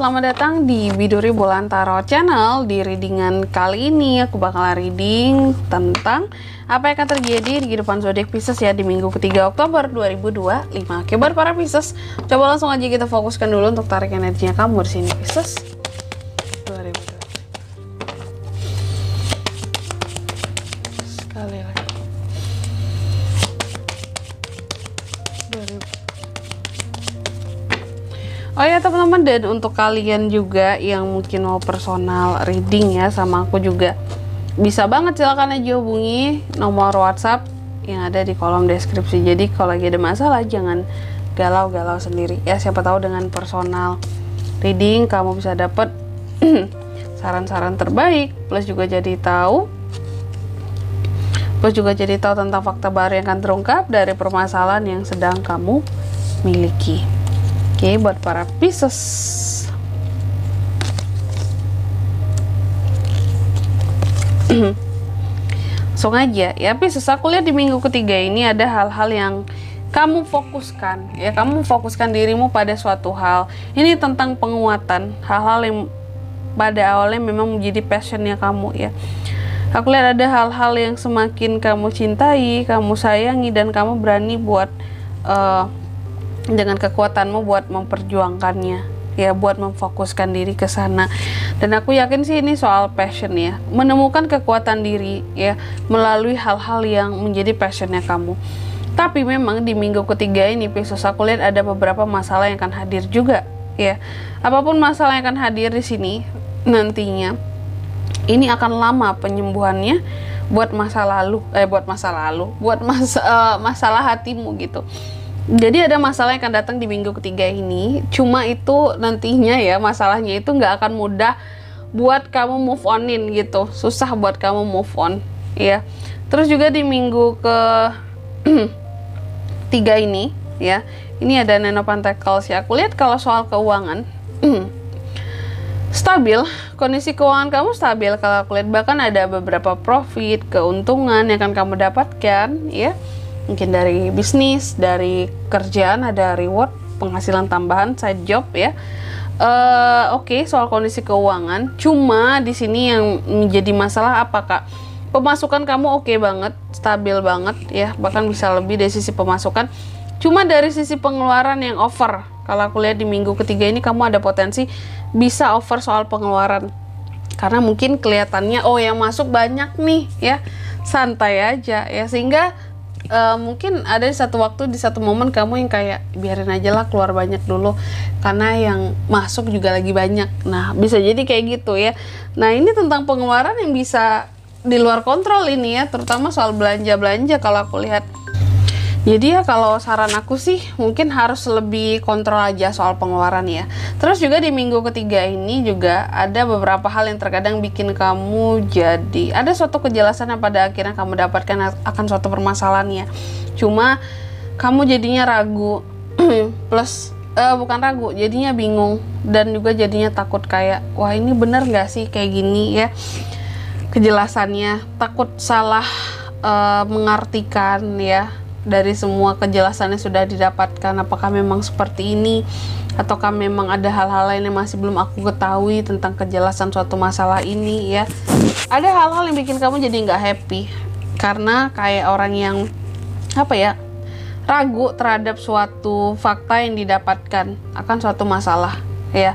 selamat datang di Biduri Bulan Tarot Channel. Di readingan kali ini aku bakal reading tentang apa yang akan terjadi di kehidupan zodiak Pisces ya di minggu ketiga Oktober 2025. Oke, buat para Pisces, coba langsung aja kita fokuskan dulu untuk tarik energinya kamu di sini Pisces. 2025. Sekali lagi. 2025. Oh ya teman-teman, dan untuk kalian juga yang mungkin mau personal reading ya sama aku juga, bisa banget silakan aja hubungi nomor WhatsApp yang ada di kolom deskripsi. Jadi kalau lagi ada masalah jangan galau-galau sendiri ya, siapa tahu dengan personal reading kamu bisa dapat saran-saran terbaik, plus juga jadi tahu tentang fakta baru yang akan terungkap dari permasalahan yang sedang kamu miliki. Oke, buat para Pisces. Langsung aja ya Pisces, aku lihat di minggu ketiga ini ada hal-hal yang kamu fokuskan ya, kamu fokuskan dirimu pada suatu hal. Ini tentang penguatan, hal-hal yang pada awalnya memang menjadi passionnya kamu ya. Aku lihat ada hal-hal yang semakin kamu cintai, kamu sayangi, dan kamu berani buat dengan kekuatanmu buat memperjuangkannya ya, buat memfokuskan diri ke sana. Dan aku yakin sih ini soal passion ya, menemukan kekuatan diri ya melalui hal-hal yang menjadi passionnya kamu. Tapi memang di minggu ketiga ini Pisces, aku lihat ada beberapa masalah yang akan hadir juga ya. Apapun masalah yang akan hadir di sini nantinya, ini akan lama penyembuhannya buat masalah hatimu gitu. Jadi ada masalah yang akan datang di minggu ketiga ini, cuma itu nantinya ya, masalahnya itu nggak akan mudah buat kamu move onin gitu, susah buat kamu move on ya. Terus juga di minggu ke tiga ini ya, ini ada Nine of Pentacles ya. Aku lihat kalau soal keuangan stabil, kondisi keuangan kamu stabil kalau aku lihat, bahkan ada beberapa profit, keuntungan yang akan kamu dapatkan ya. Mungkin dari bisnis, dari kerjaan ada reward, penghasilan tambahan, side job ya. Oke, soal kondisi keuangan. Cuma di sini yang menjadi masalah apa Kak? Pemasukan kamu oke banget, stabil banget ya, bahkan bisa lebih dari sisi pemasukan. Cuma dari sisi pengeluaran yang over. Kalau aku lihat di minggu ketiga ini kamu ada potensi bisa over soal pengeluaran. Karena mungkin kelihatannya yang masuk banyak nih ya, santai aja ya, sehingga mungkin ada di satu waktu, di satu momen kamu yang kayak biarin aja lah keluar banyak dulu karena yang masuk juga lagi banyak. Nah bisa jadi kayak gitu ya. Nah ini tentang pengeluaran yang bisa di luar kontrol ini ya, terutama soal belanja-belanja kalau aku lihat. Jadi ya kalau saran aku sih mungkin harus lebih kontrol aja soal pengeluaran ya. Terus juga di minggu ketiga ini juga ada beberapa hal yang terkadang bikin kamu jadi ada suatu kejelasan yang pada akhirnya kamu dapatkan akan suatu permasalahannya. Cuma kamu jadinya ragu plus bukan ragu, jadinya bingung dan juga jadinya takut kayak wah ini bener nggak sih kayak gini ya. Kejelasannya takut salah mengartikan ya. Dari semua kejelasannya sudah didapatkan, apakah memang seperti ini ataukah memang ada hal-hal lain yang masih belum aku ketahui tentang kejelasan suatu masalah ini ya. Ada hal-hal yang bikin kamu jadi nggak happy karena kayak orang yang ragu terhadap suatu fakta yang didapatkan akan suatu masalah ya.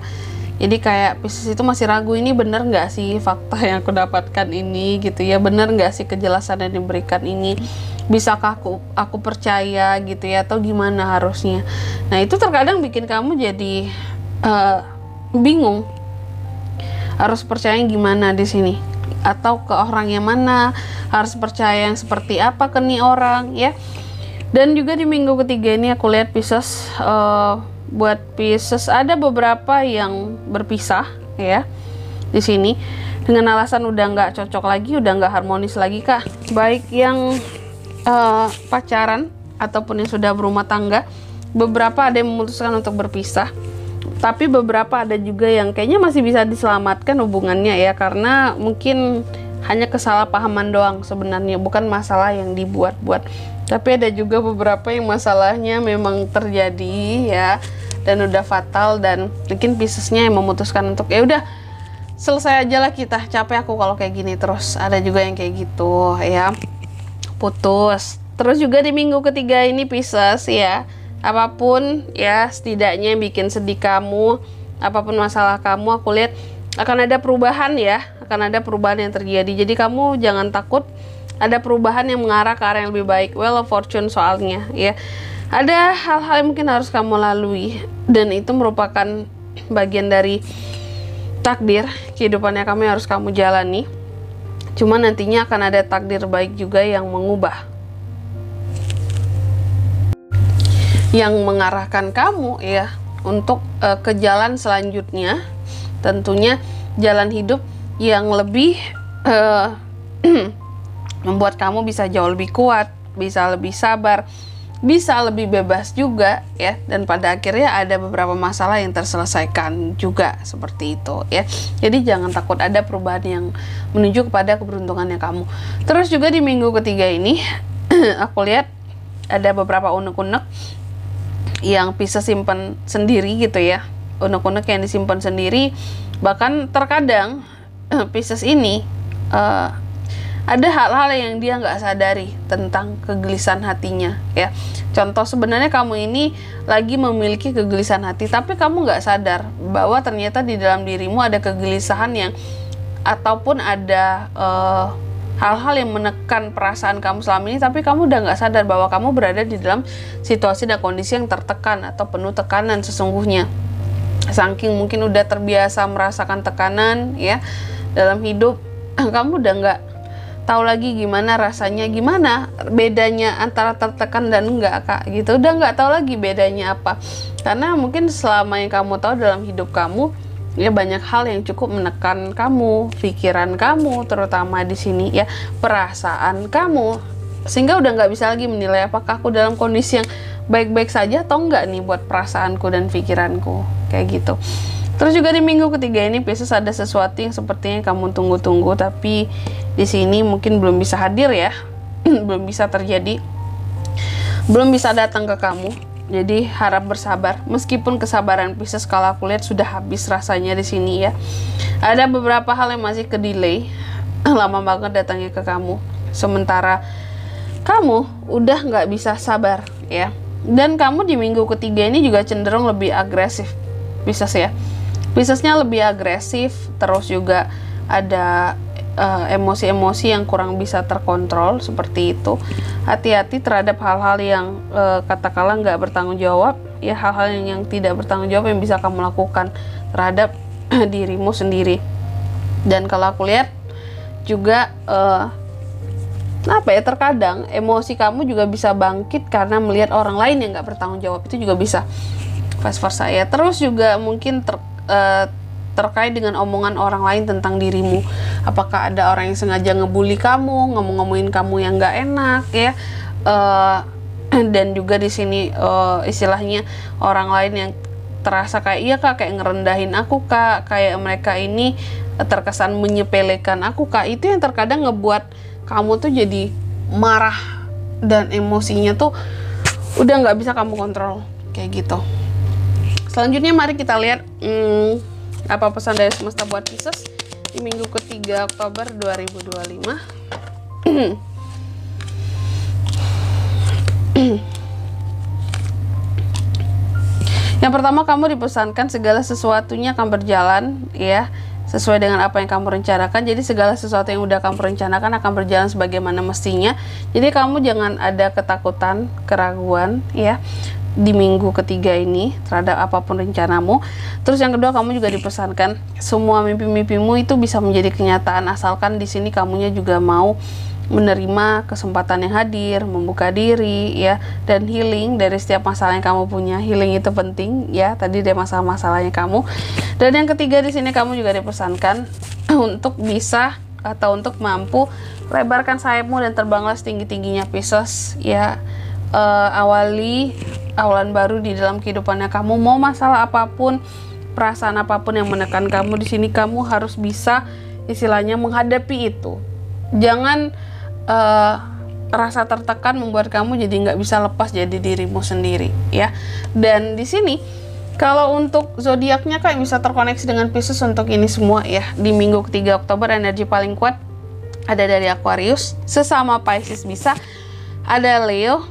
Jadi kayak Pisces itu masih ragu, ini bener nggak sih fakta yang aku dapatkan ini gitu ya, bener nggak sih kejelasan yang diberikan ini, bisakah aku percaya gitu ya, atau gimana harusnya. Nah itu terkadang bikin kamu jadi bingung harus percaya yang gimana di sini, atau ke orang yang mana, harus percaya yang seperti apa ke nih orang ya. Dan juga di minggu ketiga ini aku lihat Pisces, buat Pisces ada beberapa yang berpisah ya di sini dengan alasan udah nggak cocok lagi, udah nggak harmonis lagi Kak, baik yang pacaran ataupun yang sudah berumah tangga. Beberapa ada yang memutuskan untuk berpisah, tapi beberapa ada juga yang kayaknya masih bisa diselamatkan hubungannya ya, karena mungkin hanya kesalahpahaman doang sebenarnya, bukan masalah yang dibuat-buat. Tapi ada juga beberapa yang masalahnya memang terjadi ya, dan udah fatal, dan mungkin Piscesnya yang memutuskan untuk ya udah selesai aja lah kita, capek aku kalau kayak gini terus. Ada juga yang kayak gitu ya, putus. Terus juga di minggu ketiga ini Pisces ya, apapun ya setidaknya yang bikin sedih kamu, apapun masalah kamu, aku lihat akan ada perubahan ya, akan ada perubahan yang terjadi. Jadi kamu jangan takut, ada perubahan yang mengarah ke arah yang lebih baik. Wheel of Fortune soalnya ya, ada hal-hal yang mungkin harus kamu lalui, dan itu merupakan bagian dari takdir kehidupannya kamu yang harus kamu jalani. Cuma nantinya akan ada takdir baik juga yang mengubah, yang mengarahkan kamu ya untuk ke jalan selanjutnya, tentunya jalan hidup yang lebih membuat kamu bisa jauh lebih kuat, bisa lebih sabar, bisa lebih bebas juga ya, dan pada akhirnya ada beberapa masalah yang terselesaikan juga seperti itu ya. Jadi jangan takut, ada perubahan yang menuju kepada keberuntungannya kamu. Terus juga di minggu ketiga ini aku lihat ada beberapa unek-unek yang bisa simpan sendiri gitu ya, unek-unek yang disimpan sendiri. Bahkan terkadang Pisces ini ada hal-hal yang dia nggak sadari tentang kegelisahan hatinya ya. Contoh, sebenarnya kamu ini lagi memiliki kegelisahan hati, tapi kamu nggak sadar bahwa ternyata di dalam dirimu ada kegelisahan yang, ataupun ada hal-hal yang menekan perasaan kamu selama ini, tapi kamu udah nggak sadar bahwa kamu berada di dalam situasi dan kondisi yang tertekan atau penuh tekanan sesungguhnya. Saking mungkin udah terbiasa merasakan tekanan ya dalam hidup, kamu udah nggak tahu lagi gimana rasanya, gimana bedanya antara tertekan dan enggak kak gitu. Udah nggak tahu lagi bedanya apa, karena mungkin selama yang kamu tahu dalam hidup kamu ya banyak hal yang cukup menekan kamu, pikiran kamu terutama di sini ya, perasaan kamu, sehingga udah nggak bisa lagi menilai apakah aku dalam kondisi yang baik-baik saja atau enggak nih buat perasaanku dan pikiranku kayak gitu. Terus juga di minggu ketiga ini Pisces ada sesuatu yang sepertinya kamu tunggu-tunggu, tapi di sini mungkin belum bisa hadir ya, belum bisa terjadi, belum bisa datang ke kamu. Jadi harap bersabar, meskipun kesabaran Pisces kalau aku lihat sudah habis rasanya di sini ya. Ada beberapa hal yang masih ke delay, lama banget datangnya ke kamu, sementara kamu udah nggak bisa sabar ya. Dan kamu di minggu ketiga ini juga cenderung lebih agresif Pisces ya. Piscesnya lebih agresif, terus juga ada emosi-emosi yang kurang bisa terkontrol seperti itu. Hati-hati terhadap hal-hal yang katakanlah nggak bertanggung jawab ya, hal-hal yang tidak bertanggung jawab yang bisa kamu lakukan terhadap dirimu sendiri. Dan kalau aku lihat juga terkadang emosi kamu juga bisa bangkit karena melihat orang lain yang nggak bertanggung jawab, itu juga bisa vice versa ya. Terus juga mungkin terkait dengan omongan orang lain tentang dirimu. Apakah ada orang yang sengaja ngebully kamu, ngomongin kamu yang nggak enak ya, dan juga di sini istilahnya orang lain yang terasa kayak iya kak, kayak ngerendahin aku kak, kayak mereka ini terkesan menyepelekan aku kak. Itu yang terkadang ngebuat kamu tuh jadi marah dan emosinya tuh udah nggak bisa kamu kontrol kayak gitu. Selanjutnya mari kita lihat apa pesan dari semesta buat Pisces di minggu ketiga Oktober 2025. Yang pertama, kamu dipesankan segala sesuatunya akan berjalan ya sesuai dengan apa yang kamu rencanakan. Jadi segala sesuatu yang udah kamu rencanakan akan berjalan sebagaimana mestinya. Jadi kamu jangan ada ketakutan, keraguan ya di minggu ketiga ini terhadap apapun rencanamu. Terus yang kedua, kamu juga dipesankan semua mimpi-mimpimu itu bisa menjadi kenyataan asalkan di sini kamunya juga mau menerima kesempatan yang hadir, membuka diri ya, dan healing dari setiap masalah yang kamu punya. Healing itu penting ya, tadi dari masalah-masalahnya kamu. Dan yang ketiga, di sini kamu juga dipesankan untuk bisa atau untuk mampu lebarkan sayapmu dan terbanglah setinggi-tingginya Pisces ya. Awalan baru di dalam kehidupannya kamu. Mau masalah apapun, perasaan apapun yang menekan kamu, di sini kamu harus bisa istilahnya menghadapi itu. Jangan rasa tertekan membuat kamu jadi nggak bisa lepas jadi dirimu sendiri ya. Dan di sini Kalau untuk zodiaknya Kak bisa terkoneksi dengan Pisces untuk ini semua ya. Di minggu ketiga Oktober energi paling kuat ada dari Aquarius, sesama Pisces bisa, ada Leo,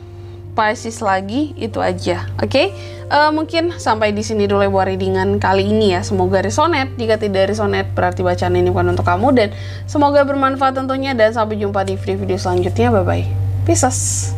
Pisces lagi, itu aja. Oke? Mungkin sampai di sini dulu buat readingan kali ini ya. Semoga resonate. Jika tidak resonate berarti bacaan ini bukan untuk kamu, dan semoga bermanfaat tentunya, dan sampai jumpa di video-video selanjutnya. Bye bye. Pisces.